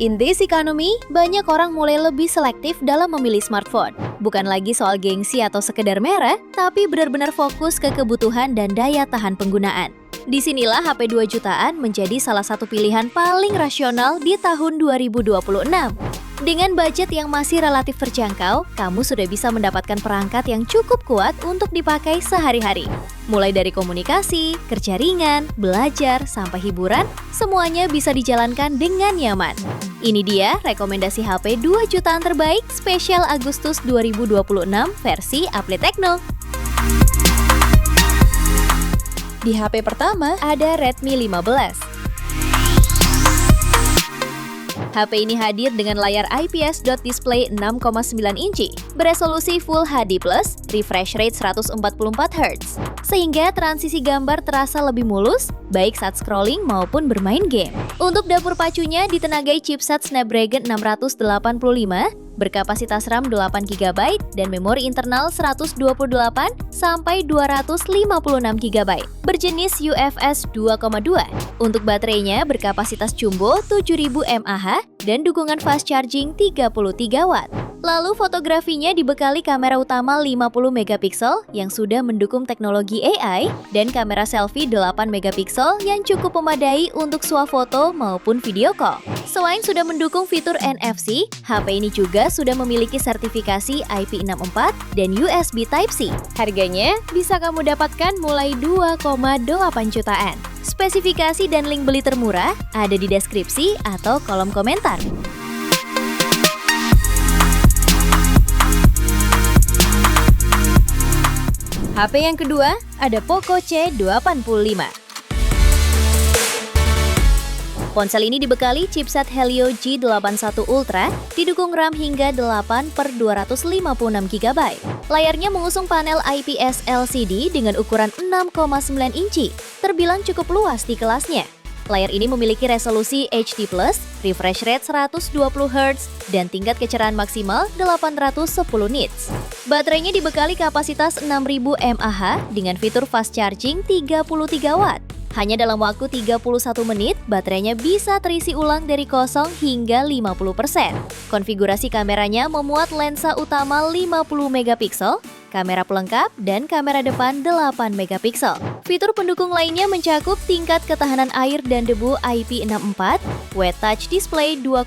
In this economy, banyak orang mulai lebih selektif dalam memilih smartphone. Bukan lagi soal gengsi atau sekedar merek, tapi benar-benar fokus ke kebutuhan dan daya tahan penggunaan. Disinilah HP 2 jutaan menjadi salah satu pilihan paling rasional di tahun 2026. Dengan budget yang masih relatif terjangkau, kamu sudah bisa mendapatkan perangkat yang cukup kuat untuk dipakai sehari-hari. Mulai dari komunikasi, kerja ringan, belajar, sampai hiburan, semuanya bisa dijalankan dengan nyaman. Ini dia rekomendasi HP 2 jutaan terbaik spesial Agustus 2026 versi Apple Techno. Di HP pertama ada Redmi 15. HP ini hadir dengan layar IPS dot display 6,9 inci, beresolusi Full HD+, refresh rate 144 Hz, sehingga transisi gambar terasa lebih mulus, baik saat scrolling maupun bermain game. Untuk dapur pacunya ditenagai chipset Snapdragon 685, berkapasitas RAM 8GB dan memori internal 128 sampai 256 GB, berjenis UFS 2,2. Untuk baterainya berkapasitas jumbo 7000 mAh dan dukungan fast charging 33 Watt. Lalu fotografinya dibekali kamera utama 50 megapiksel yang sudah mendukung teknologi AI dan kamera selfie 8 megapiksel yang cukup memadai untuk swafoto maupun video call. Selain sudah mendukung fitur NFC, HP ini juga sudah memiliki sertifikasi IP64 dan USB Type-C. Harganya bisa kamu dapatkan mulai 2,8 jutaan. Spesifikasi dan link beli termurah ada di deskripsi atau kolom komentar. HP yang kedua ada Poco C85. Ponsel ini dibekali chipset Helio G81 Ultra, didukung RAM hingga 8/256GB. Layarnya mengusung panel IPS LCD dengan ukuran 6,9 inci, terbilang cukup luas di kelasnya. Layar ini memiliki resolusi HD+, refresh rate 120 Hz, dan tingkat kecerahan maksimal 810 nits. Baterainya dibekali kapasitas 6000 mAh dengan fitur fast charging 33 Watt. Hanya dalam waktu 31 menit, baterainya bisa terisi ulang dari 0 hingga 50%. Konfigurasi kameranya memuat lensa utama 50 megapiksel, kamera pelengkap, dan kamera depan 8 megapiksel. Fitur pendukung lainnya mencakup tingkat ketahanan air dan debu IP64, Wet Touch Display 2.0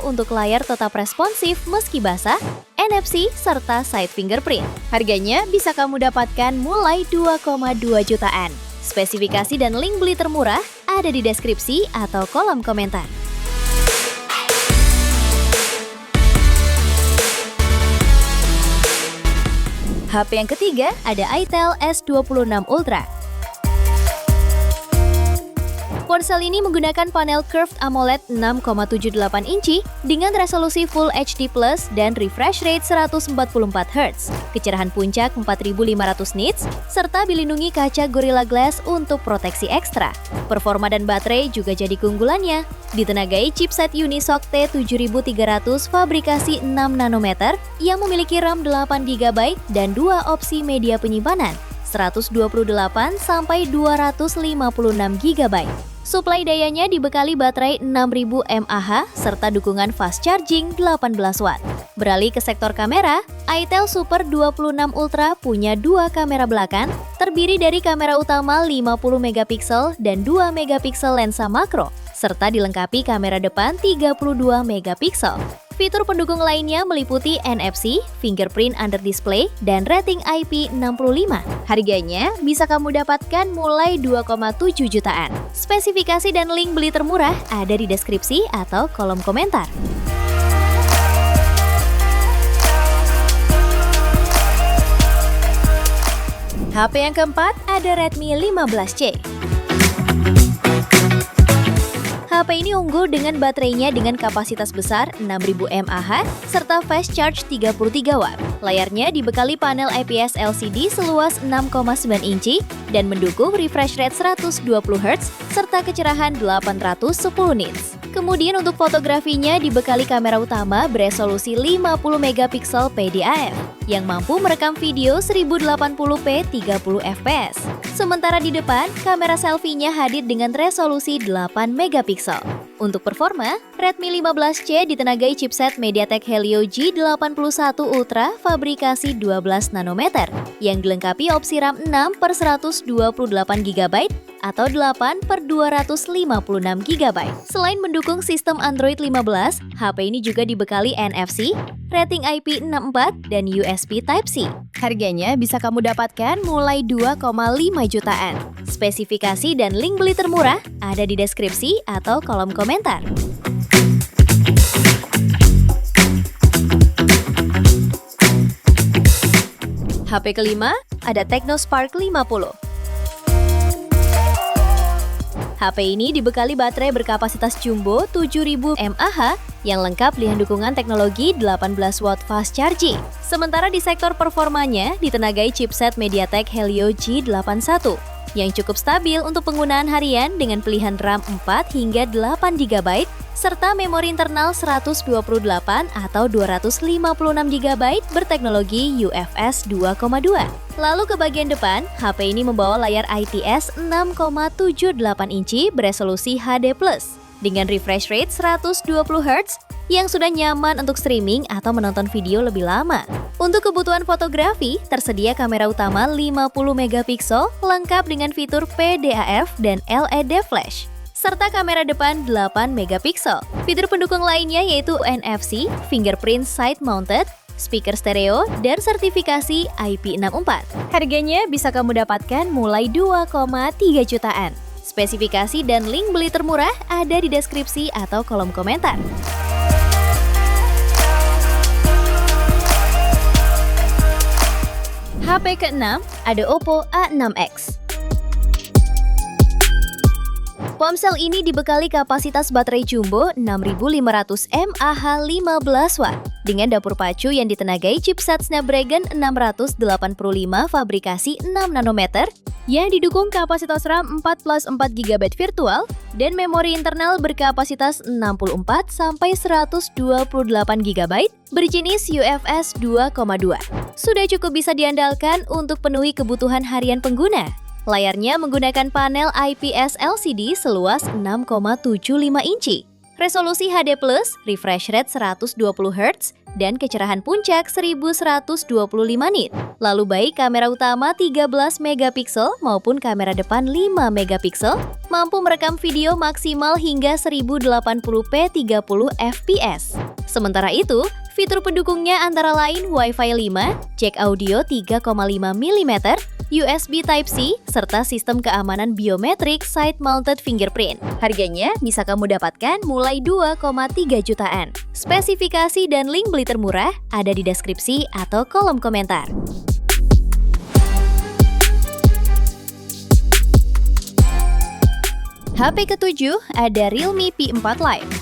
untuk layar tetap responsif meski basah, NFC, serta side fingerprint. Harganya bisa kamu dapatkan mulai 2,2 jutaan. Spesifikasi dan link beli termurah ada di deskripsi atau kolom komentar. HP yang ketiga ada Itel S26 Ultra. Ponsel ini menggunakan panel curved AMOLED 6,78 inci dengan resolusi Full HD+ dan refresh rate 144 Hz, kecerahan puncak 4500 nits, serta dilindungi kaca Gorilla Glass untuk proteksi ekstra. Performa dan baterai juga jadi keunggulannya. Ditenagai chipset Unisoc T7300 fabrikasi 6 nanometer yang memiliki RAM 8GB dan 2 opsi media penyimpanan, 128 sampai 256 GB. Suplai dayanya dibekali baterai 6000 mAh serta dukungan fast charging 18 Watt. Beralih ke sektor kamera, Itel Super 26 Ultra punya 2 kamera belakang, terdiri dari kamera utama 50 megapiksel dan 2 megapiksel lensa makro, serta dilengkapi kamera depan 32 megapiksel. Fitur pendukung lainnya meliputi NFC, fingerprint under display, dan rating IP65. Harganya bisa kamu dapatkan mulai 2,7 jutaan. Spesifikasi dan link beli termurah ada di deskripsi atau kolom komentar. HP yang keempat ada Redmi 15C. HP ini unggul dengan baterainya dengan kapasitas besar 6000 mAh serta fast charge 33 Watt. Layarnya dibekali panel IPS LCD seluas 6,9 inci dan mendukung refresh rate 120 Hz serta kecerahan 810 nits. Kemudian untuk fotografinya dibekali kamera utama beresolusi 50 megapiksel PDAF yang mampu merekam video 1080p 30 fps. Sementara di depan, kamera selfie-nya hadir dengan resolusi 8 megapiksel. Untuk performa, Redmi 15C ditenagai chipset MediaTek Helio G81 Ultra fabrikasi 12 nanometer yang dilengkapi opsi RAM 6/128 GB atau 8/256 GB. Selain mendukung sistem Android 15, HP ini juga dibekali NFC, rating IP64, dan USB Type-C. Harganya bisa kamu dapatkan mulai 2,5 jutaan. Spesifikasi dan link beli termurah ada di deskripsi atau kolom komentar. HP kelima ada Technospark 50. HP ini dibekali baterai berkapasitas jumbo 7000 mAh yang lengkap dengan dukungan teknologi 18 watt fast charging. Sementara di sektor performanya ditenagai chipset MediaTek Helio G81 yang cukup stabil untuk penggunaan harian dengan pilihan RAM 4 hingga 8 GB serta memori internal 128 atau 256 GB berteknologi UFS 2.2. Lalu ke bagian depan, HP ini membawa layar IPS 6,78 inci beresolusi HD+, dengan refresh rate 120 Hz yang sudah nyaman untuk streaming atau menonton video lebih lama. Untuk kebutuhan fotografi, tersedia kamera utama 50 megapiksel lengkap dengan fitur PDAF dan LED flash, serta kamera depan 8 megapiksel. Fitur pendukung lainnya yaitu NFC, fingerprint side mounted, speaker stereo, dan sertifikasi IP64. Harganya bisa kamu dapatkan mulai 2,3 jutaan. Spesifikasi dan link beli termurah ada di deskripsi atau kolom komentar. HP ke-6 ada Oppo A6X. Ponsel ini dibekali kapasitas baterai jumbo 6500 mAh 15 watt dengan dapur pacu yang ditenagai chipset Snapdragon 685 fabrikasi 6 nanometer yang didukung kapasitas RAM 4+4 GB virtual dan memori internal berkapasitas 64 sampai 128 GB berjenis UFS 2.2. Sudah cukup bisa diandalkan untuk penuhi kebutuhan harian pengguna. Layarnya menggunakan panel IPS LCD seluas 6,75 inci, resolusi HD+, refresh rate 120 Hz, dan kecerahan puncak 1125 nit. Lalu baik kamera utama 13 megapiksel maupun kamera depan 5 megapiksel mampu merekam video maksimal hingga 1080p 30 fps. Sementara itu, fitur pendukungnya antara lain Wi-Fi 5, jack audio 3,5 mm, USB Type-C, serta sistem keamanan biometrik side-mounted fingerprint. Harganya bisa kamu dapatkan mulai 2,3 jutaan. Spesifikasi dan link beli termurah ada di deskripsi atau kolom komentar. HP ke-7 ada Realme P4 Lite.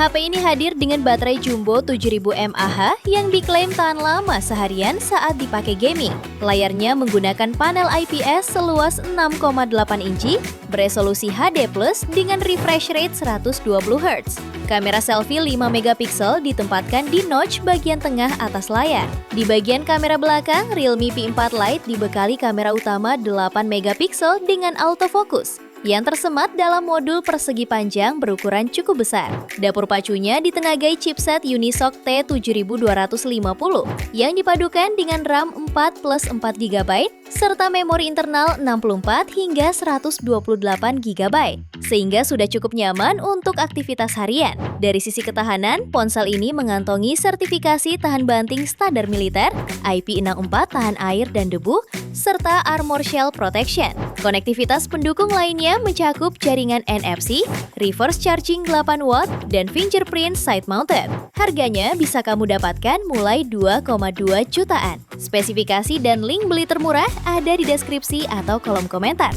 HP ini hadir dengan baterai jumbo 7000 mAh yang diklaim tahan lama seharian saat dipakai gaming. Layarnya menggunakan panel IPS seluas 6,8 inci, beresolusi HD+, dengan refresh rate 120 Hz. Kamera selfie 5 megapiksel ditempatkan di notch bagian tengah atas layar. Di bagian kamera belakang, Realme P4 Lite dibekali kamera utama 8 megapiksel dengan autofocus yang tersemat dalam modul persegi panjang berukuran cukup besar. Dapur pacunya ditenagai chipset Unisoc T7250 yang dipadukan dengan RAM 4+4 GB serta memori internal 64 hingga 128 GB, sehingga sudah cukup nyaman untuk aktivitas harian. Dari sisi ketahanan, ponsel ini mengantongi sertifikasi tahan banting standar militer, IP64 tahan air dan debu, serta Armor Shell Protection. Konektivitas pendukung lainnya mencakup jaringan NFC, reverse charging 8 watt, dan fingerprint side mounted. Harganya bisa kamu dapatkan mulai 2,2 jutaan. Spesifikasi dan link beli termurah ada di deskripsi atau kolom komentar.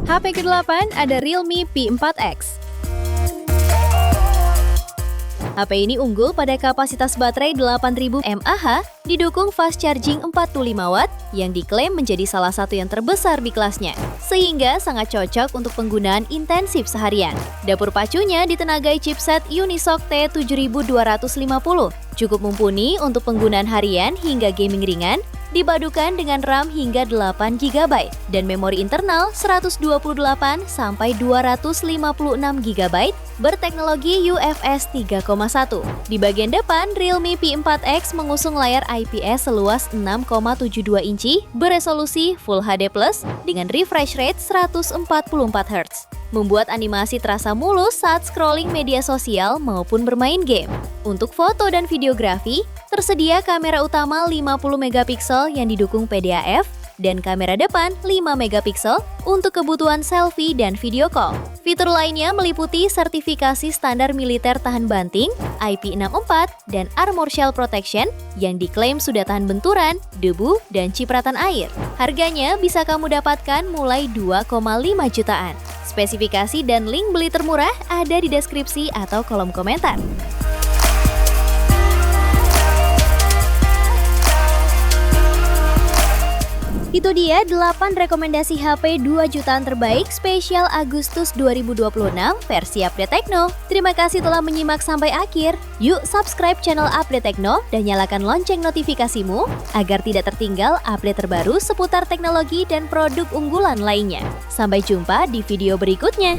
HP ke-8 ada Realme P4X. HP ini unggul pada kapasitas baterai 8000 mAh, didukung fast charging 45 Watt yang diklaim menjadi salah satu yang terbesar di kelasnya, sehingga sangat cocok untuk penggunaan intensif seharian. Dapur pacunya ditenagai chipset Unisoc T7250, cukup mumpuni untuk penggunaan harian hingga gaming ringan, dipadukan dengan RAM hingga 8 GB dan memori internal 128 sampai 256 GB berteknologi UFS 3.1. Di bagian depan, Realme P4X mengusung layar IPS seluas 6,72 inci beresolusi Full HD+ dengan refresh rate 144 Hz. Membuat animasi terasa mulus saat scrolling media sosial maupun bermain game. Untuk foto dan videografi, tersedia kamera utama 50 megapiksel yang didukung PDAF dan kamera depan 5 megapiksel untuk kebutuhan selfie dan video call. Fitur lainnya meliputi sertifikasi standar militer tahan banting, IP64, dan Armor Shell Protection yang diklaim sudah tahan benturan, debu, dan cipratan air. Harganya bisa kamu dapatkan mulai 2,5 jutaan. Spesifikasi dan link beli termurah ada di deskripsi atau kolom komentar. Itu dia 8 rekomendasi HP 2 jutaan terbaik spesial Agustus 2026 versi Update Tekno. Terima kasih telah menyimak sampai akhir. Yuk subscribe channel Update Tekno dan nyalakan lonceng notifikasimu agar tidak tertinggal update terbaru seputar teknologi dan produk unggulan lainnya. Sampai jumpa di video berikutnya.